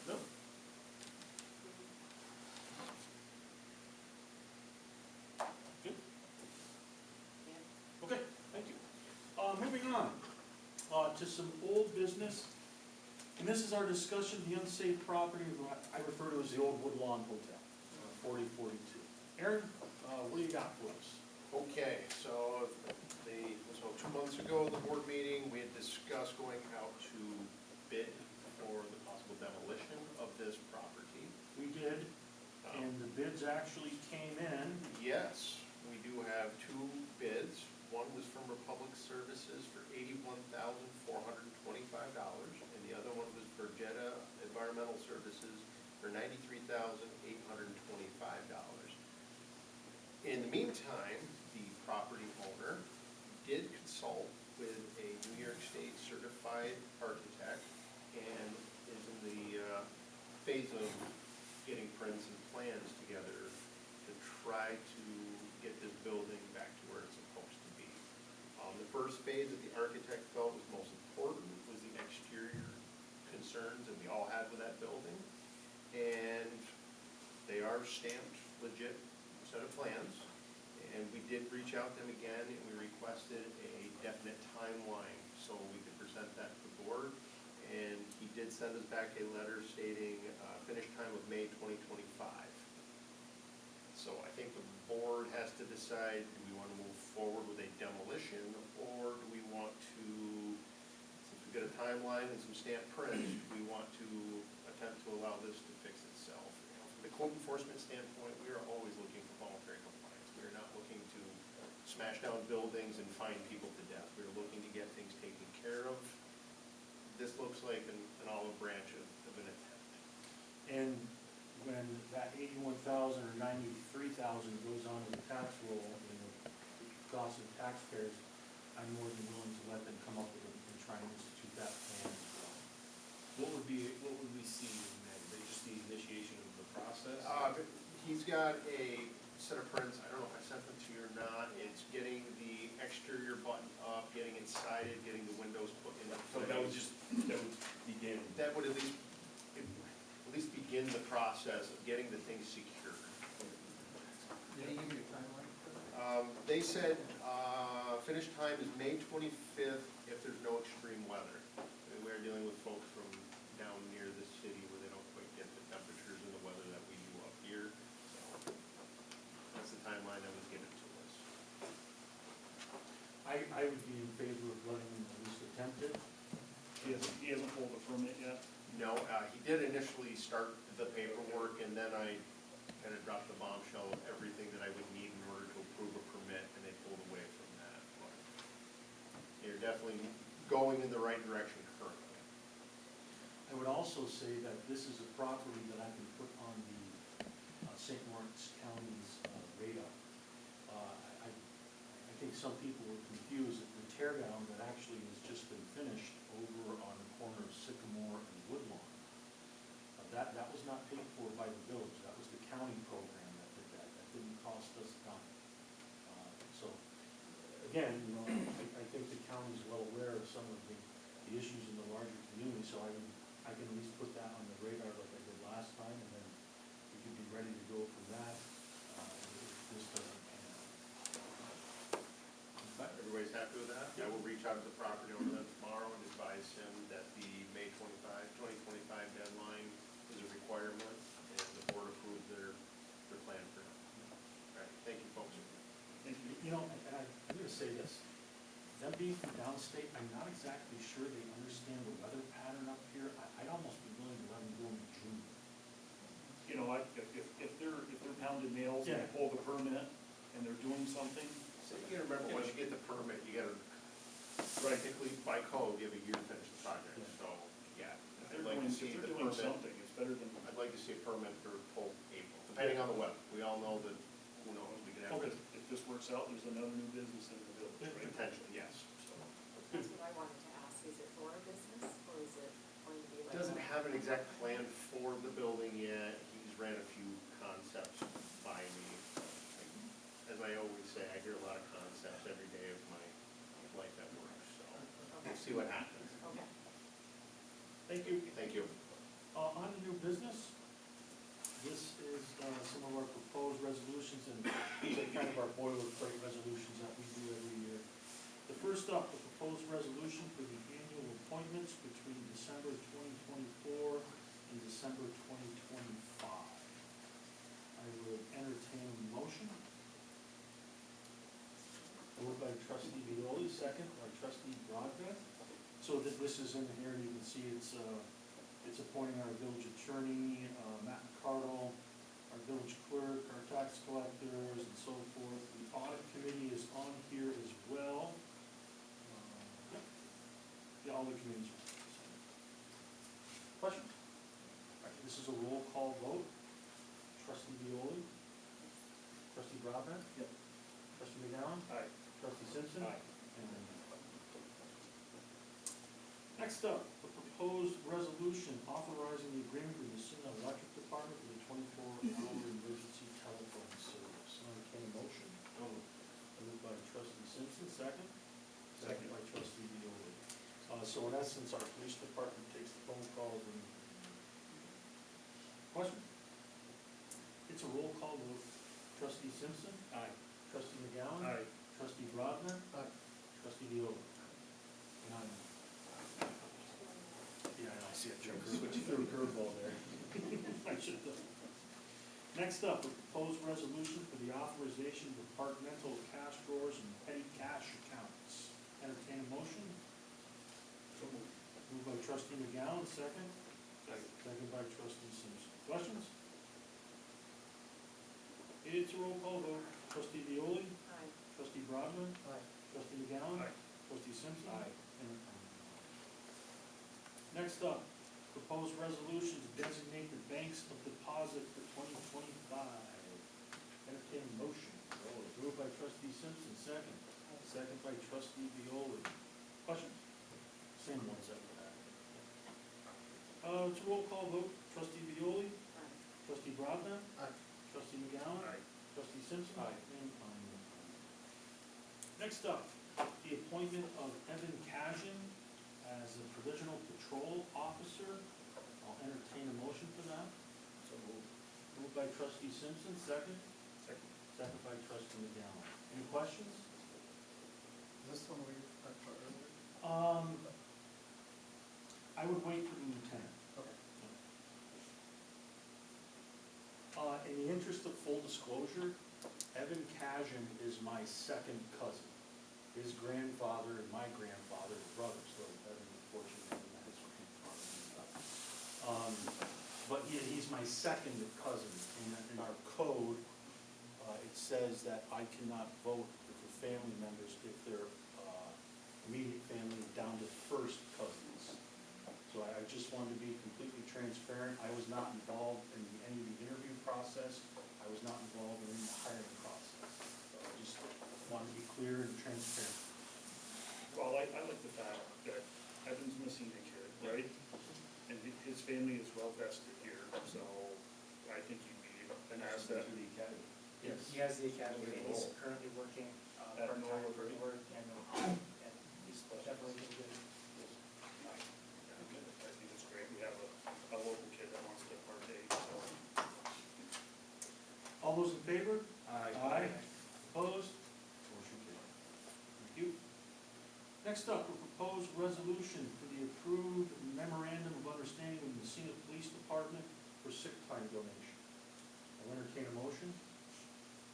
A: No. Good. to some old business. And this is our discussion, the unsafe property of what I refer to as the old Woodlawn Hotel, 4042. Aaron, what do you got for us?
E: Okay, so 2 months ago, the board meeting, we had discussed going out to bid for the possible demolition of this property.
A: We did, and the bids actually came in.
E: Yes, we do have 2 bids. One was from Republic Services for $81,425, and the other one was for Jetta Environmental Services for $93,825. In the meantime, the property owner did consult with a New York State certified architect and is in the phase of getting prints and plans together to try to get this building back to where it's supposed to be. The first phase that the architect felt was most important was the exterior concerns that we all had with that building. And they are stamped legit set of plans. And we did reach out to them again, and we requested a definite timeline so we could present that to the board. And he did send us back a letter stating finish time of May 2025. So I think the board has to decide, do we want to move forward with a demolition, or do we want to, since we've got a timeline and some stamped prints, do we want to attempt to allow this to fix itself? From the code enforcement standpoint, we are always looking for voluntary compliance. We are not looking to smash down buildings and fine people to death. We are looking to get things taken care of. This looks like an olive branch of an attempt.
A: And when that 81,000 or 93,000 goes on to the tax roll and the cost of taxpayers, I'm more than willing to let them come up with and try and institute that plan as well.
F: What would we see in that? Is it just the initiation of the process?
E: He's got a set of prints, I don't know if I sent them to you or not. It's getting the exterior buttoned up, getting it sided, getting the windows put in.
F: So that would begin.
E: That would at least begin the process of getting the thing secured.
D: Did he give you a timeline for that?
E: They said, finish time is May 25th if there's no extreme weather. And we're dealing with folks from down near the city where they don't quite get the temperatures and the weather that we do up here. So that's the timeline that was given to us.
A: I would be in favor of letting them at least attempt it.
H: He hasn't pulled a permit yet.
E: No, he did initially start the paperwork, and then I kind of dropped the bombshell of everything that I would need in order to approve a permit, and they pulled away from that. But they're definitely going in the right direction currently.
A: I would also say that this is a property that I can put on the St. Lawrence County's radar. I think some people were confused that the tear down that actually has just been finished over on the corner of Sycamore and Woodlawn. That was not paid for by the village. That was the county program that did that. That didn't cost us a dime. So, again, I think the county's well aware of some of the issues in the larger community, so I can at least put that on the radar like I did last time, and then we can be ready to go from that if this doesn't pan out.
E: Everybody's happy with that? I will reach out to the property owner then tomorrow and advise him that the May 2025 deadline is a requirement, and the board approved their plan for now. All right, thank you, folks.
A: And, I'm gonna say this, them being from downstate, I'm not exactly sure they understand the weather pattern up here. I'd almost be willing to let them go in June.
H: You know, like, if they're pounding nails and they
A: Yeah.
H: pull the permit and they're doing something,
E: So you gotta remember, once you get the permit, you gotta, technically by code, you have a year to finish the project, so, yeah. I'd like to see
H: if
E: the
H: they're doing
E: permit,
H: something, it's better than.
E: I'd like to see a permit for full April, depending on the weather. We all know that, who knows, we could have.
H: Okay, if this works out, there's another new business in the village, right?
E: Potentially, yes, so.
M: That's what I wanted to ask, is it for a business, or is it going to be like?
E: Doesn't have an exact plan for the building yet. He's ran a few concepts by me. As I always say, I hear a lot of concepts every day of my life at work, so we'll see what happens.
M: Okay.
A: Thank you.
E: Thank you.
A: On to new business. This is some of our proposed resolutions, and these are kind of our boilerplate resolutions that we do every year. The first up, the proposed resolution for the annual appointments between December 2024 and December 2025. I will entertain a motion. Moved by trustee Violi, second by trustee Broadbent. So that this is in here, you can see it's appointing our village attorney, Matt McCardle, our village clerk, our tax collectors, and so forth. The audit committee is on here as well. Yep. Yeah, all the committees are. Questions? All right, this is a roll call vote. Trustee Violi? Trustee Broadbent?
H: Yep.
A: Trustee McGowan?
H: Aye.
A: Trustee Simpson?
H: Aye.
A: And next up, the proposed resolution authorizing the agreement with the Massena Electric Department for the 24-hour emergency telephone service. Entertain a motion. Moved by trustee Simpson, second. Second by trustee Violi. So in essence, our police department takes the phone calls and. Question? It's a roll call vote. Trustee Simpson?
H: Aye.
A: Trustee McGowan?
H: Aye.
A: Trustee Broadman?
D: Aye.
A: Trustee Violi? And I'm. Yeah, I see a joke. Switch through a curveball there. I should have. Next up, a proposed resolution for the authorization of departmental cash drawers and petty cash accounts. Entertain a motion. Moved by trustee McGowan, second. Second by trustee Simpson. Questions? It's a roll call vote. Trustee Violi?
M: Aye.
A: Trustee Broadman?
D: Aye.
A: Trustee McGowan?
H: Aye.
A: Trustee Simpson?
H: Aye.
A: And next up, proposed resolution to designate the banks of deposit for 2025. Entertain a motion. Moved by trustee Simpson, second. Second by trustee Violi. Questions? Same ones that we had. It's a roll call vote. Trustee Violi?
M: Aye.
A: Trustee Broadman?
D: Aye.
A: Trustee McGowan?
H: Aye.
A: Trustee Simpson?
H: Aye.
A: And I'm an aye. Next up, the appointment of Evan Kajan as a provisional patrol officer. I'll entertain a motion for that.
H: So moved.
A: Moved by trustee Simpson, second.
H: Second.
A: Second by trustee McGowan. Any questions?
D: Is this one we talked about earlier?
A: I would wait for the lieutenant.
D: Okay.
A: In the interest of full disclosure, Evan Kajan is my second cousin. His grandfather and my grandfather are brothers, so Evan unfortunately has but he's my second cousin. In our code, it says that I cannot vote for family members if they're immediate family down to first cousins. So I just wanted to be completely transparent. I was not involved in any of the interview process. I was not involved in the hiring process. So I just wanted to be clear and transparent.
H: Well, I like the fact that Evan's Massena kid, right? And his family is well vested here, so I think you'd be an asset.
A: To the academy. Yes.
D: He has the academy, and he's currently working
H: At
D: part-time
H: Norwood,
D: for
H: right?
D: work, and he's definitely been good.
H: I think it's great. We have a local kid that wants to partake, so.
A: All those in favor?
H: Aye.
A: Opposed? Motion carried. Thank you. Next up, a proposed resolution for the approved memorandum of understanding with the Massena Police Department for sick time donation. I'll entertain a motion.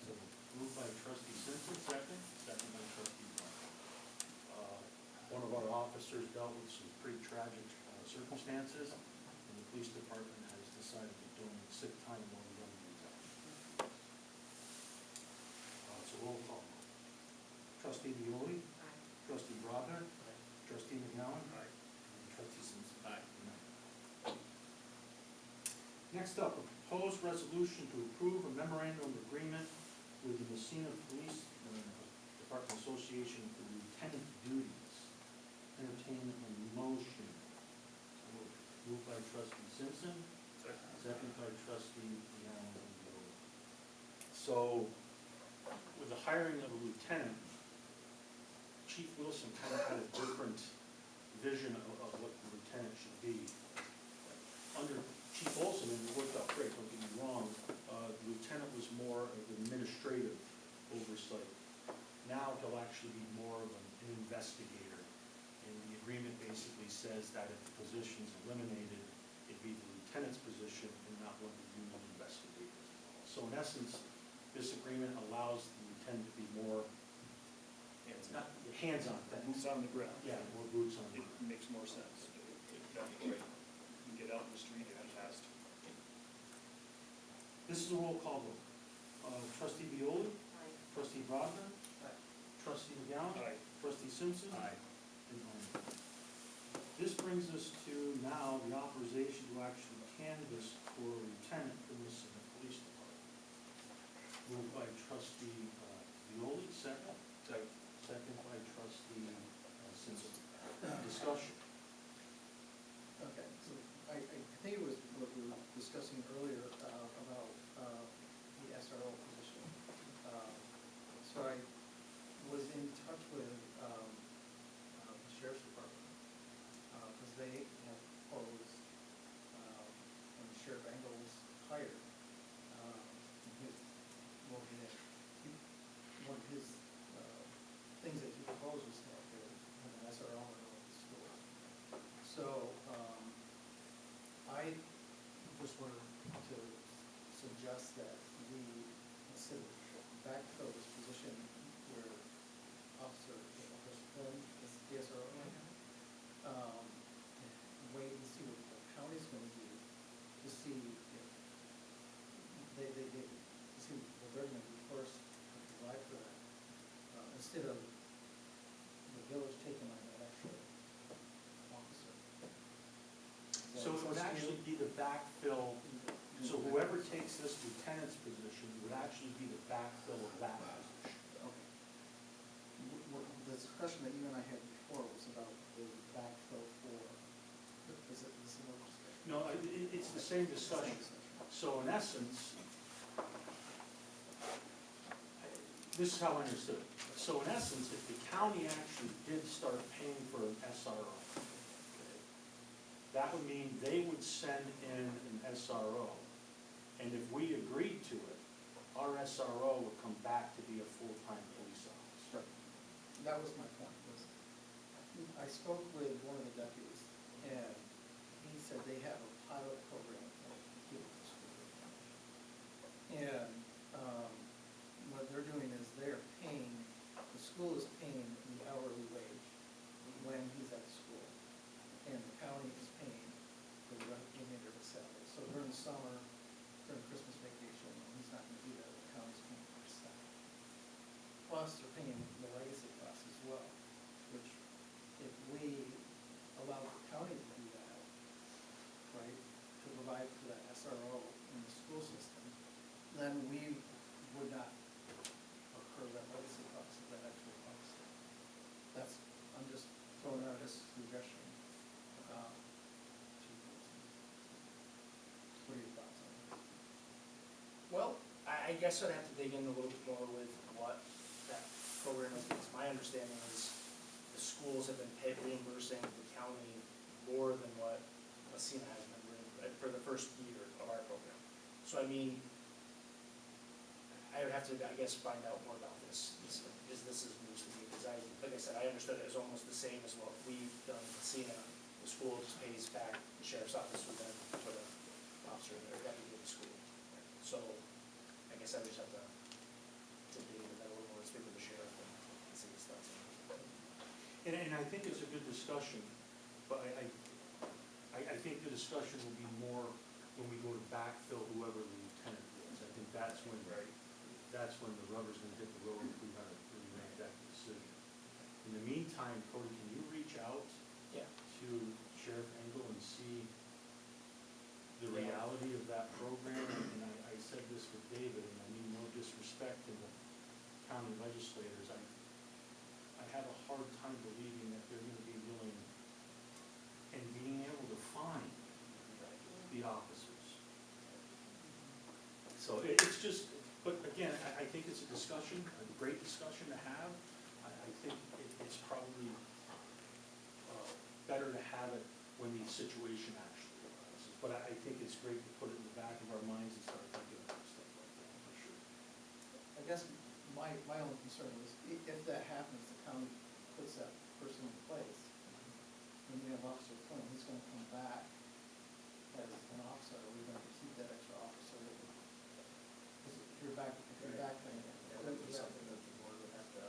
A: So moved by trustee Simpson, second. Second by trustee Brown. One of our officers dealt with some pretty tragic circumstances, and the police department has decided to donate sick time while the young ones out. It's a roll call. Trustee Violi?
M: Aye.
A: Trustee Broadner? Trustee McGowan?
H: Aye.
A: And trustee Simpson? Aye. Next up, a proposed resolution to approve a memorandum of agreement with the Massena Police Department Association for lieutenant duties. Entertain a motion. Moved by trustee Simpson, second by trustee McGowan. So, with the hiring of a lieutenant, Chief Wilson kind of had a different vision of what the lieutenant should be. Under Chief Olson, and it worked out great, don't get me wrong, the lieutenant was more of administrative oversight. Now he'll actually be more of an investigator. And the agreement basically said is that if the position's eliminated, it'd be the lieutenant's position and not one of the union investigators. So in essence, this agreement allows the lieutenant to be more, it's not, hands-on things.
H: Boots on the ground.
A: Yeah, more boots on the
H: It
A: ground.
H: makes more sense. That's right. You can get out in the street and fast.
A: This is a roll call vote. Trustee Violi,
M: Aye.
A: trustee Brodman, trustee McGowan,
H: Aye.
A: trustee Simpson.
H: Aye.
A: And aye. This brings us to now the authorization to actually canvass for a lieutenant for the Massena Police Department. Moved by trustee Violi, second. Second by trustee Simpson. Discussion.
D: Okay, so I think it was what we were discussing earlier about the SRO position. So I was in touch with the sheriff's department, because they have posed, when Sheriff Engel was hired, one of his things that he proposed was to have an SRO in all the schools. So, I just wanted to suggest that we instead of backfill this position where Officer Flynn is the SRO, wait and see what the county's gonna do to see if to see what they're gonna do first to provide for that, instead of the village taking on that extra officer.
A: So it would actually be the backfill, so whoever takes this lieutenant's position would actually be the backfill of that position.
D: Okay. The discussion that you and I had before was about the backfill for, is it the same discussion?
A: No, it's the same discussion. So in essence, this is how I understood it. So in essence, if the county actually did start paying for an SRO, that would mean they would send in an SRO. And if we agreed to it, our SRO would come back to be a full-time police officer.
D: That was my point, was, I spoke with one of the deputies, and he said they have a pilot program at the school. And, what they're doing is they're paying, the school is paying the hourly wage when he's at school, and the county is paying for the remainder of the salary. So during the summer, during Christmas vacation, when he's not gonna be there, the county's paying for his salary. Plus, they're paying the legacy costs as well, which if we allow the county to do that, right, to provide for that SRO in the school system, then we would not incur that legacy cost of that extra officer. That's, I'm just throwing out a suggestion. What are your thoughts on that?
N: Well, I guess I'd have to dig in a little bit more with what that program is, because my understanding is the schools have been reimbursing the county more than what Massena has been for the first year of our program. So I mean, I would have to, I guess, find out more about this, because this is news to me, because like I said, I understood it was almost the same as what we've done in Massena. The school just pays back the sheriff's office with them for the officer or deputy of the school. So I guess I would just have to dig into that a little more, speak with the sheriff and see his thoughts on it.
A: And I think it's a good discussion, but I think the discussion will be more when we go to backfill whoever the lieutenant is. I think that's when, that's when the rubber's gonna hit the road if we're gonna really make that decision. In the meantime, Cody, can you reach out
N: Yeah.
A: to Sheriff Engel and see the reality of that program? And I said this with David, and I mean no disrespect to the county legislators. I have a hard time believing that they're gonna be willing and being able to find the officers. So it's just, but again, I think it's a discussion, a great discussion to have. I think it's probably better to have it when the situation actually arises. But I think it's great to put it in the back of our minds and start thinking about stuff like that, for sure.
D: I guess my only concern was if that happens, the county puts that person in place, when we have Officer Flynn, he's gonna come back as an officer, are we gonna keep that extra officer? Because if you're back, then.
N: That would be something that the board would have to,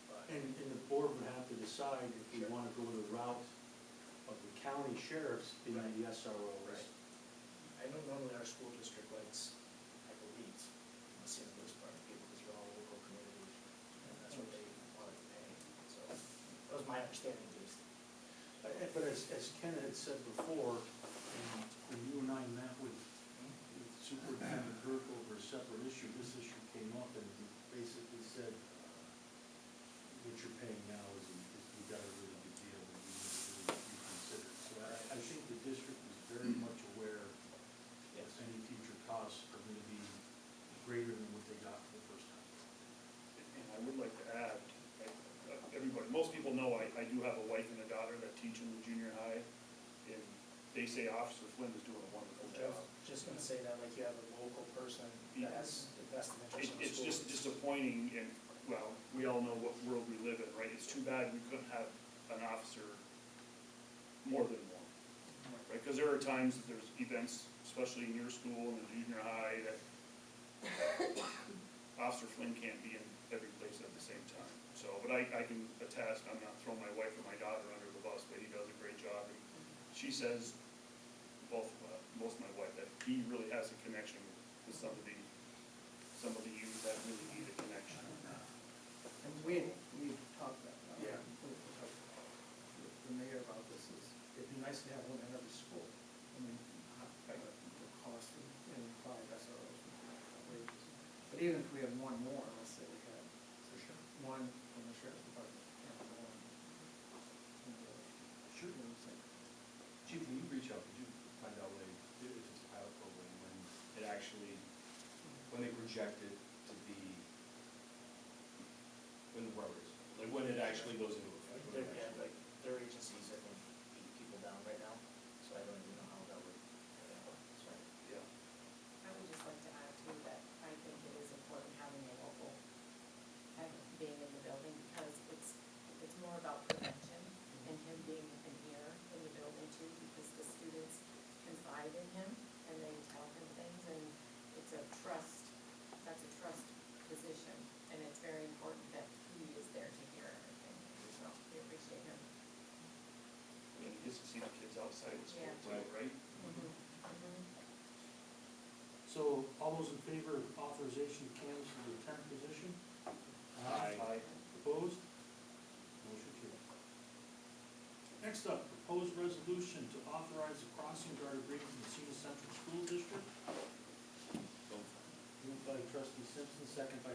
N: but.
A: And the board would have to decide if we wanna go the route of the county sheriffs being the SROs.
N: Right. I know normally our school district likes, I believe, Massena Police Department people, because we're all local communities, and that's what they wanted to pay, so, that was my understanding at least.
A: But as Ken had said before, when you and I met with Superintendent Burke over a separate issue, this issue came up and he basically said, what you're paying now is you got a really good deal and you need to really be considered. So I think the district is very much aware that any future costs are gonna be greater than what they got for the first time.
H: And I would like to add, everybody, most people know I do have a wife and a daughter that teach in the junior high, and they say Officer Flynn is doing a wonderful job.
N: Just gonna say that, like, you have a local person that has invested interest in the
H: It's
N: school.
H: just disappointing, and, well, we all know what world we live in, right? It's too bad we couldn't have an officer more than one, right? Because there are times that there's events, especially in your school and the junior high, that Officer Flynn can't be in every place at the same time. So, but I can attest, I'm not throwing my wife or my daughter under the bus, but he does a great job. And she says, most of my wife, that he really has a connection with some of the youth that really need a connection.
D: And we talked about,
A: Yeah.
D: with the mayor about this, is it'd be nice to have one in every school. I mean, the cost and 5 SROs would be outrageous. But even if we had one more, let's say we had one from the sheriff's department, and one from the
A: Sure.
O: Chief, when you reach out, did you find out like, if it's a pilot program, when it actually, when they project it to be, when the rubber is, like when it actually goes into effect? when it
N: Yeah,
O: actually-
N: like, their agencies, I think, beat people down right now, so I don't even know how that would, so.
H: Yeah.
M: I would just like to add too that I think it is important having a local, being in the building, because it's more about prevention and him being an ear in the building too, because the students confide in him and they tell him things, and it's a trust, that's a trust position, and it's very important that he is there to hear everything, so we appreciate him.
H: And he gets to see the kids outside of school
M: Yeah.
H: too, right?
A: So all those in favor of authorization of canvas for the lieutenant position?
H: Aye.
A: Opposed? Motion carried. Next up, proposed resolution to authorize the crossing guard agreement in the Massena Central School District. Moved by trustee Simpson, second by